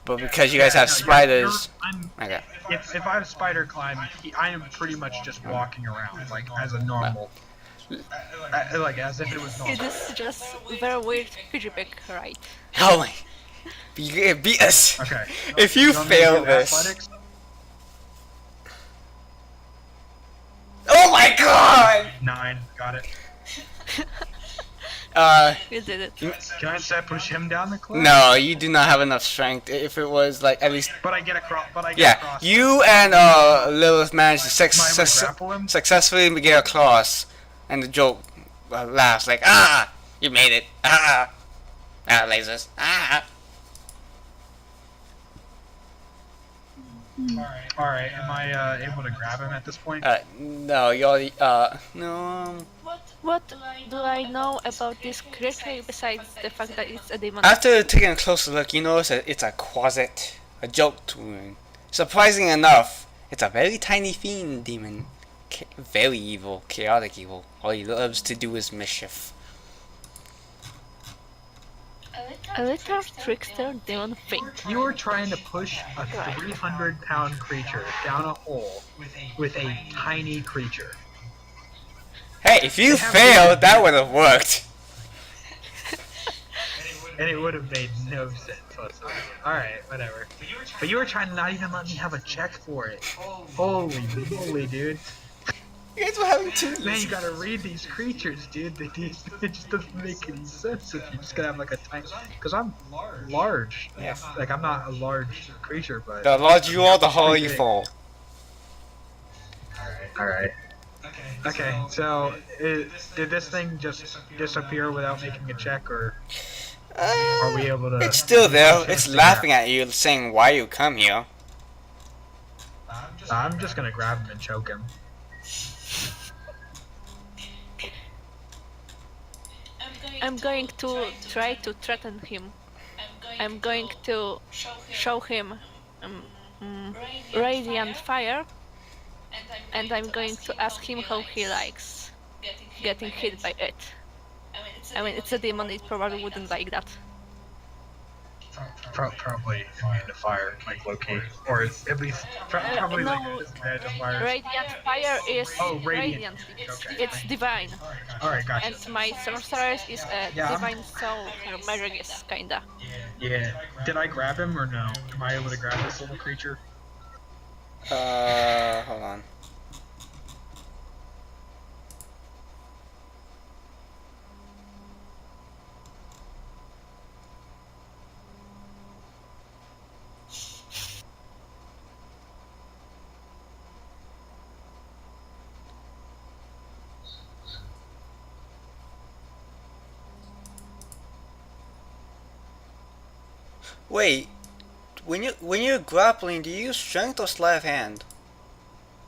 But because you guys have No, spiders, I'm, okay. if I have spider climb, I am pretty much just walking around like as a normal, like as if it was normal. It is just very weird piggyback, right? Oh my! Beat us. Okay. If you want me to fail do this, athletics? oh my god! 9, got it. You did it. Can I set push him down the cliff? No, you do not have enough strength. If it was like at least, But I get across. But I get yeah, across. you and Lilith managed to Am I able to grapple him? successfully get across, and the joke laughs like, ah, you made it, ah, lasers, ah. All right. Am I able to grab him at this point? No, you already, no. What do I know about this creature besides the fact that it's a demon? After taking a closer look, you notice that it's a quasit, a joke tomb. Surprising enough, it's a very tiny fiend demon. Very evil, chaotic evil. All he loves to do is mischief. A little trickster demon thing. You were trying to push a 300-pound creature down a hole with a tiny creature. Hey, if you have failed, that would have worked. And it would have made no sense whatsoever. Alright, whatever. But you were trying to not even let me have a check for it. Holy moly, dude. You guys were having too Man, easy. you gotta read these creatures, dude. It just doesn't make any sense if you just gotta have like a tiny... Because I'm large. Yes. Like, I'm not a large creature, but... The larger you are, the harder you big. fall. Alright. Okay, so did this thing just disappear without making a check, or are we able to... It's still there. It's laughing at you, saying, why you come here? I'm just gonna grab him and choke him. I'm going to try to threaten him. I'm going to show him radiant fire, and I'm going to ask him how he likes getting hit by it. I mean, it's a demon, it probably wouldn't like that. Probably immune to fire, like low-key. Or at least, probably no, like disadvantage of fire. Radiant fire is Oh, radiant. It's, it's divine. Alright, gotcha. And my sorceress is a Yeah, I'm- divine soul, her magic is kinda. Yeah. Did I grab him or no? Am I able to grab this little creature? Hold on. Wait, when you're grappling, do you use strength or sleight of hand?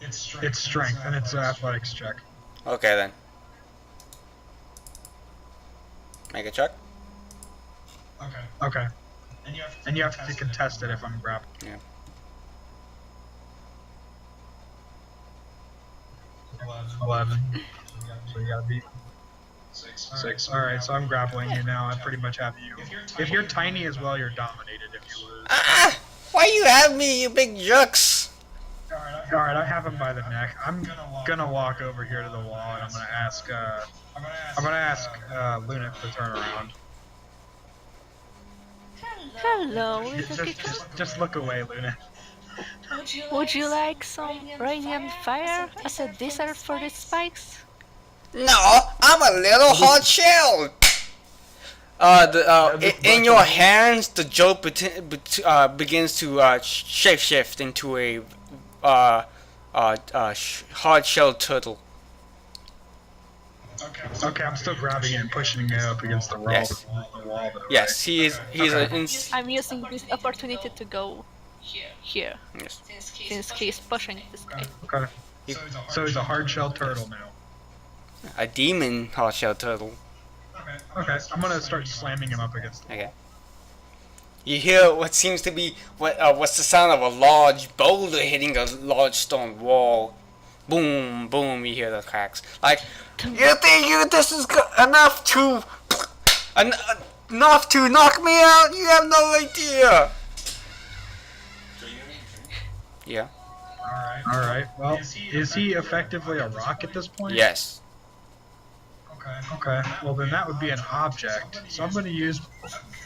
It's strength, and it's an athletics check. Okay then. Make a check. Okay. And you have to contest it if I'm grabbed. Yeah. 11. So you gotta beat 6. Alright, so I'm grappling you now. I pretty much have you. If you're tiny as well, you're dominated if you lose. Ah! Why you have me, you big jerks? Alright, I have him by the neck. I'm gonna walk over here to the wall and I'm gonna ask Luna to turn around. Hello, little creature. Just look away, Luna. Would you like some radiant fire as a dessert for these spikes? No, I'm a little hard shell. In your hands, the joke begins to shapeshift into a hard shell turtle. Okay, I'm still grabbing it and pushing it up against the wall. Yes. The wall though, Yes, right? he's I'm using this opportunity to go here, yes. since he's pushing this guy. Okay. So he's a hard shell turtle now. A demon hard shell turtle. Okay, I'm gonna start slamming him up against the Okay. You hear what seems to be what's the sound of a large boulder hitting a large stone wall. Boom, boom. You hear the cracks. Like you think this is enough to enough to knock me out? You have no idea. Yeah. All right. Well, is he effectively a rock at this point? Yes. Okay. Well, then that would be an object. So I'm gonna use.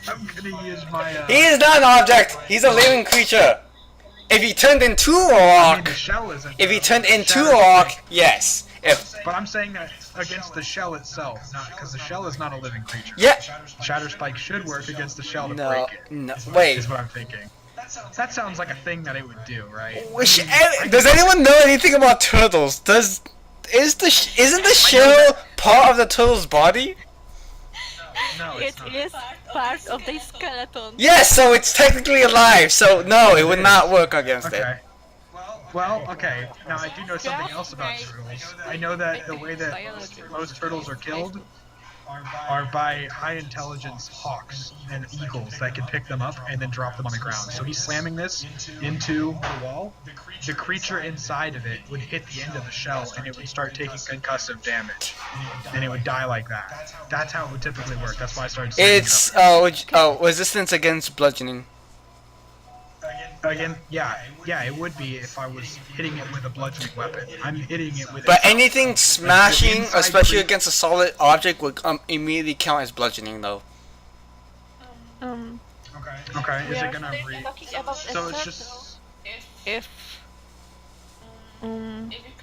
I'm gonna use my. He is not an object. He's a living creature. If he turned into a I mean, rock, the shell isn't. if he turned into a Shatter's rock, like- yes. If But I'm saying that against the shell itself, not because the shell is not a living creature. yeah, Shatter Spike should work against the shell to no, break it. no. Is Wait. what I'm thinking. That sounds like a thing that it would do, right? Does anyone know anything about turtles? Isn't the shell part of the turtle's body? No, It it's not. is part of the skeleton. Yes, so it's technically alive. So no, it would not work against it. Okay. Well, okay. Now I do know something else about turtles. I know that the way that most turtles are killed are by high intelligence hawks and eagles that can pick them up and then drop them on the ground. So he's slamming this into the wall. The creature inside of it would hit the end of the shell and it would start taking concussive damage, and it would die like that. That's how it would typically work. That's why I started. Setting It's it up. resistance against bludgeoning. Again, yeah, it would be if I was hitting it with a bludgeoning weapon. I'm hitting it with. But a anything smashing, inside especially creature- against a solid object, would immediately count as bludgeoning, though. Um, Okay, we is are it gonna still read? talking about a So it's turtle. just. If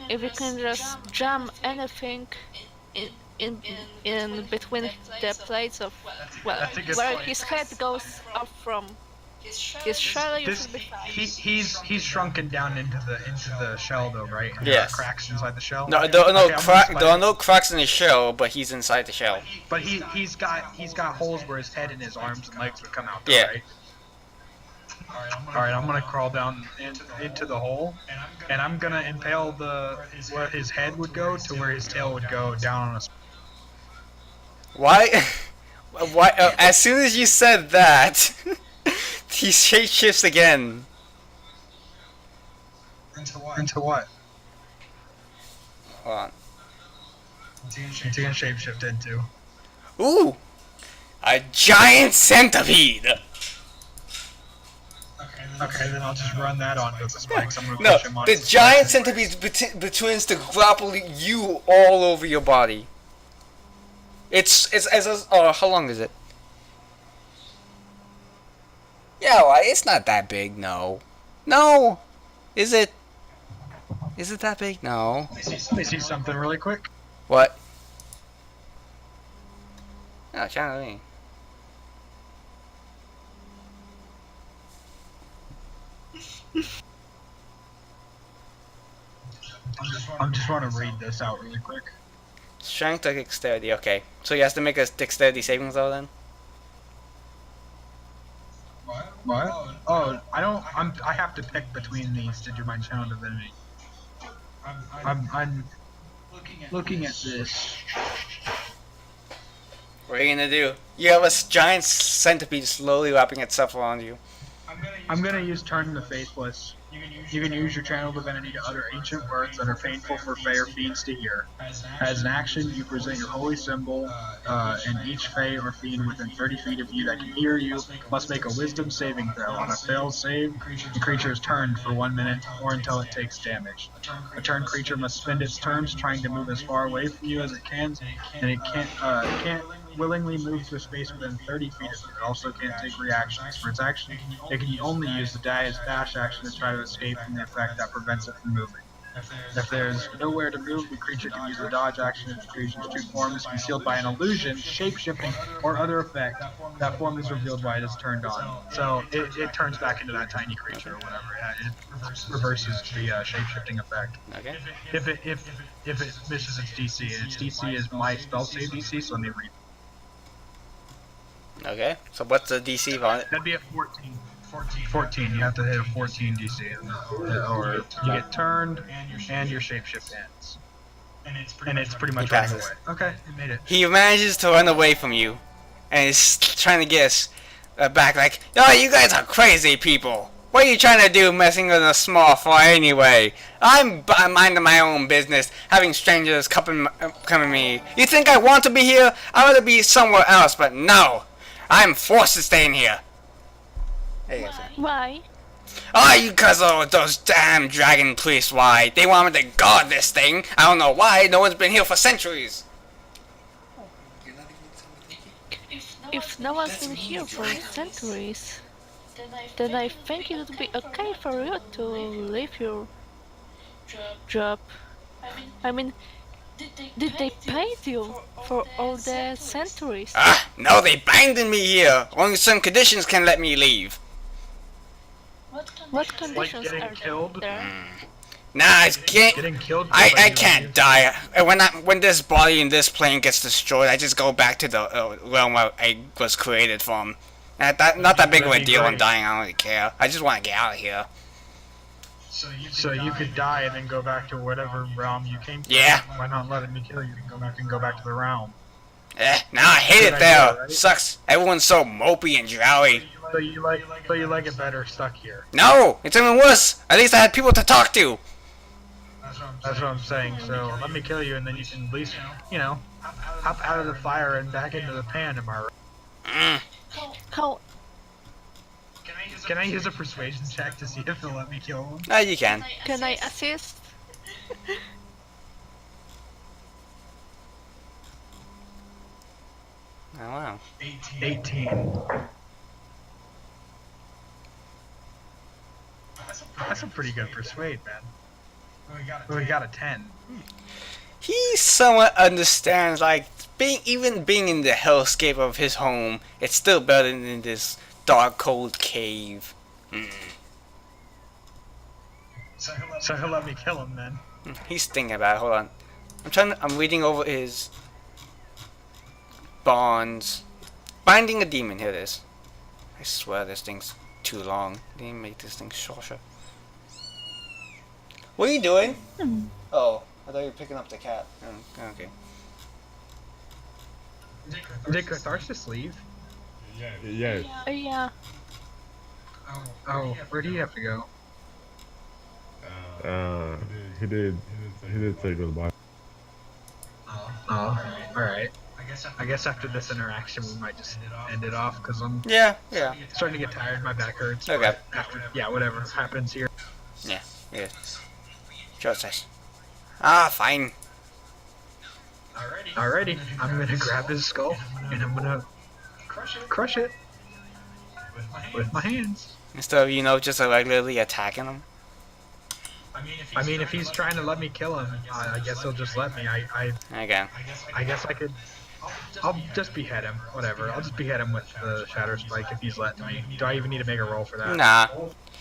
if you can just jam anything in in in between the plates of That's a good where point. his head goes up from his shell, you This should be fine. he's shrunken down into the shell though, right? And there are Yes. cracks inside the shell. No, there are no Okay, I'm gonna there are slide- no cracks in his shell, but he's inside the shell. But he's got holes where his head and his arms and legs would come out. Though, Yeah. Right? All right, I'm gonna crawl down into the hole, and I'm gonna impale where his head would go to where his tail would go down on a. Why? Why? As soon as you said that, he shape shifts again. Into what? Hold on. It's gonna shapeshift into. Ooh, a giant centipede. Okay, then I'll just run that onto the spikes. I'm gonna No, push him on the giant centipede begins to grapple you all over your body. It's how long is it? Yeah, well, it's not that big. No, is it? Is it that big? No. Let me see something really quick. What? No, trying to me. I just want to read this out really quick. Strength to dexterity. Okay, so he has to make a dexterity saving throw then. What? Oh, I have to pick between these to do my channel divinity. I'm looking at this. What are you gonna do? You have a giant centipede slowly wrapping itself around you. I'm gonna use Turn the Faithless. You can use your channel divinity to utter ancient words that are painful for Fae or fiends to hear. As an action, you present your holy symbol, and each Fae or fiend within 30 feet of you that can hear you must make a wisdom saving throw. On a failed save, the creature is turned for 1 minute or until it takes damage. A turned creature must spend its turns trying to move as far away from you as it can, and it can't willingly move to a space within 30 feet of you. It also can't take reactions. For its action, it can only use the dash action to try to escape from the effect that prevents it from moving. If there's nowhere to move, the creature can use the dodge action in its creature's two forms, concealed by an illusion, shape-shifting, or other effect. That form is revealed while it is turned on. So it turns back into that tiny creature or whatever. Yeah, it reverses the shape-shifting effect. Okay. If it misses its DC, and its DC is my spell save DC, so let me read. Okay. So what's the DC on it? That'd be a 14. 14. You have to hit a 14 DC, or you get turned, and your shapeshift ends. And it's pretty much He running passes. away. Okay, you made it. He manages to run away from you, and is trying to get us back. Like, oh, you guys are crazy people. What are you trying to do, messing with a small fly anyway? I'm minding my own business, having strangers coming me. You think I want to be here? I want to be somewhere else, but no. I'm forced to stay in here. Hey, guys. Why? Oh, you cuz of those damn dragon priests, why? They want me to guard this thing. I don't know why. No one's been here for centuries. If no one's been here for centuries, then I think it would be okay for you to leave your job. I mean, did they pay you for all the centuries? Ah, no, they binded me here. Only some conditions can let me leave. What conditions getting are killed? there? Nah, I can't. Getting killed. I can't die. When this body in this plane gets destroyed, I just go back to the realm where I was created from. Not that big of a deal on dying. I don't really care. I just want to get out of here. So you could die and then go back to whatever realm you came from. Yeah. Why not letting me kill you? Go back and go back to the realm. Nah, I hate Good it there. idea, right? Sucks. Everyone's so mopey and drowy. So you like it better stuck here. No, it's even worse. At least I had people to talk to. That's what I'm saying. So let me kill you, and then you can at least, hop out of the fire and back into the pan. Am I right? Mm. How? Can I use a persuasion check to see if they'll let me kill him? You can. Can I assist? Oh wow. 18. That's a pretty good persuade, man. We got a 10. He somewhat understands, like, even being in the hellscape of his home, it's still better than in this dark, cold cave. So he'll let me kill him then. He's thinking about it. Hold on. I'm reading over his bonds. Binding a demon. Here it is. I swear this thing's too long. They didn't make this thing shorter. What are you doing? Oh, I thought you were picking up the cat. Oh, okay. Did Catharsis leave? Yeah. Yeah. Oh, where do you have to go? He did say goodbye. Oh, alright. I guess after this interaction we might just end it off, because I'm Yeah. starting to get tired, my back hurts. Okay. Yeah, whatever happens here. Yeah. Sure says. Ah, fine. Alrighty, I'm gonna grab his skull, and I'm gonna crush it with my hands. Instead of, just regularly attacking him. I mean, if he's trying to let me kill him, I guess he'll just let me. Okay. I guess I could. I'll just behead him. Whatever. I'll just behead him with the Shatter Spike if he's letting me. Do I even need to make a roll for that? Nah.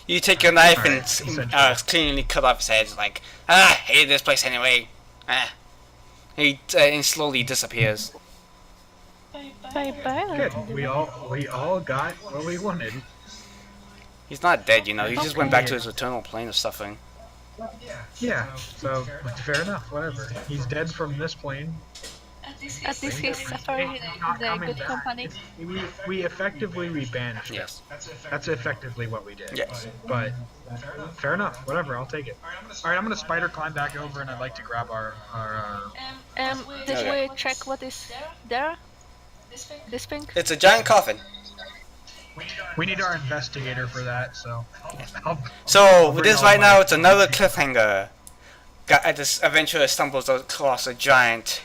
You take your knife Alright, and essentially. cleanly cut off his head. Like, hate this place anyway. He slowly disappears. Bye bye. Good. We all got what we wanted. He's not dead, He just went back to his eternal plane of suffering. Yeah. So fair enough. Whatever. He's dead from this plane. At least he's suffering Not in the coming good back. company. We effectively banished him. Yes. That's effectively what we did. Yes. But fair enough. Whatever. I'll take it. All right. I'm gonna spider climb back over, and I'd like to grab our. Did Okay. we check what is there? This thing? It's a giant coffin. We need our investigator for that. So. So, with this right now, it's another cliffhanger. This adventurer stumbles across a giant.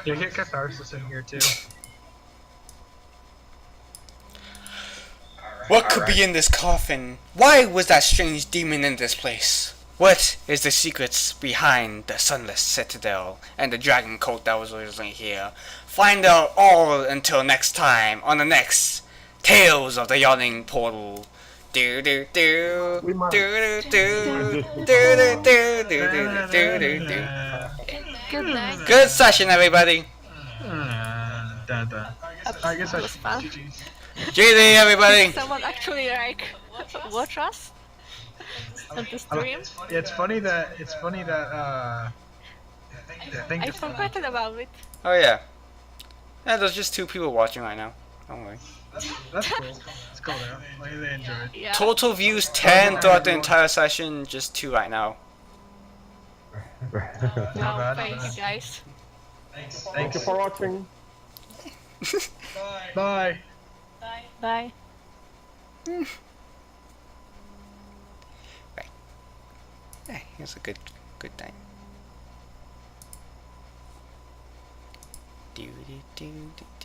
You get catharsis in here too. What could be in this coffin? Why was that strange demon in this place? What is the secrets behind the Sunless Citadel and the dragon cult that was originally here? Find out all until next time on the next Tales of the Yawning Portal. Do do do do do do do do do do do do do. Good night. Good session, everybody. I guess I It was fun. GD, everybody. Someone actually watch us on the stream. It's funny that I think I forgot about it. Oh yeah. Yeah, there's just 2 people watching right now. Don't worry. that's cool. It's cool though. Like, they enjoy it. Yeah. Total views 10 throughout the entire session, just 2 right now. No, bad, thank not you guys. Thank you for watching. Bye. Bye. Right. Yeah, here's a good time. Do do do do.